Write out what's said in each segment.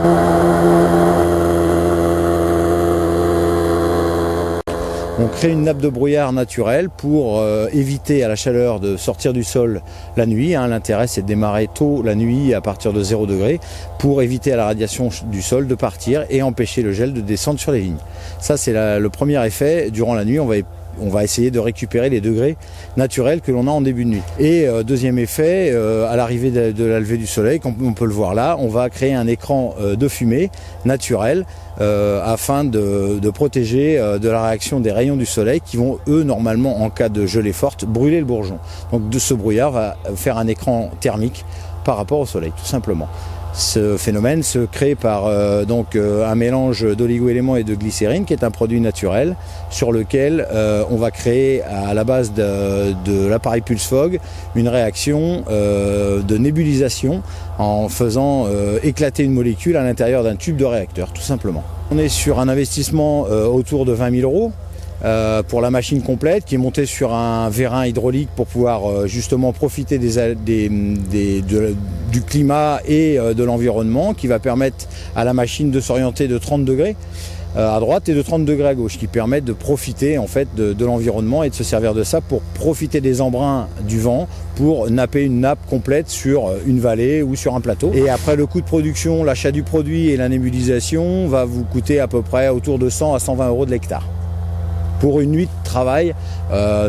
On crée une nappe de brouillard naturelle pour éviter à la chaleur de sortir du sol la nuit. L'intérêt, c'est de démarrer tôt la nuit à partir de 0 degré pour éviter à la radiation du sol de partir et empêcher le gel de descendre sur les vignes. Ça, c'est le premier effet. Durant la nuit, on va essayer de récupérer les degrés naturels que l'on a en début de nuit. Et deuxième effet, à l'arrivée de la levée du soleil, comme on peut le voir là, on va créer un écran de fumée naturel afin de protéger de la réaction des rayons du soleil qui vont, eux, normalement, en cas de gelée forte, brûler le bourgeon. Donc ce brouillard va faire un écran thermique par rapport au soleil, tout simplement. Ce phénomène se crée par un mélange d'oligo-éléments et de glycérine qui est un produit naturel sur lequel on va créer à la base de l'appareil Pulse-Fog une réaction de nébulisation en faisant éclater une molécule à l'intérieur d'un tube de réacteur, tout simplement. On est sur un investissement autour de 20 000 €. Pour la machine complète qui est montée sur un vérin hydraulique pour pouvoir justement profiter du climat et de l'environnement, qui va permettre à la machine de s'orienter de 30 degrés à droite et de 30 degrés à gauche, qui permettent de profiter en fait de l'environnement et de se servir de ça pour profiter des embruns du vent pour napper une nappe complète sur une vallée ou sur un plateau. Et après, le coût de production, l'achat du produit et la nébulisation va vous coûter à peu près autour de 100 à 120 € de l'hectare pour une nuit de travail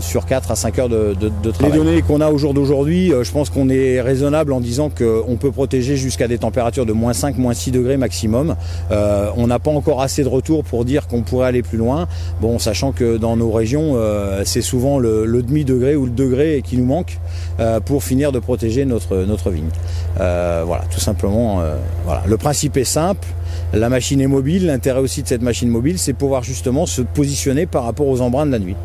sur 4 à 5 heures de travail. Les données qu'on a au jour d'aujourd'hui, je pense qu'on est raisonnable en disant qu'on peut protéger jusqu'à des températures de -5, -6 degrés maximum. On n'a pas encore assez de retours pour dire qu'on pourrait aller plus loin. Bon, sachant que dans nos régions, c'est souvent le demi-degré ou le degré qui nous manque pour finir de protéger notre vigne. Voilà, tout simplement. Voilà. Le principe est simple. La machine est mobile. L'intérêt aussi de cette machine mobile, c'est pouvoir justement se positionner par rapport aux embruns de la nuit.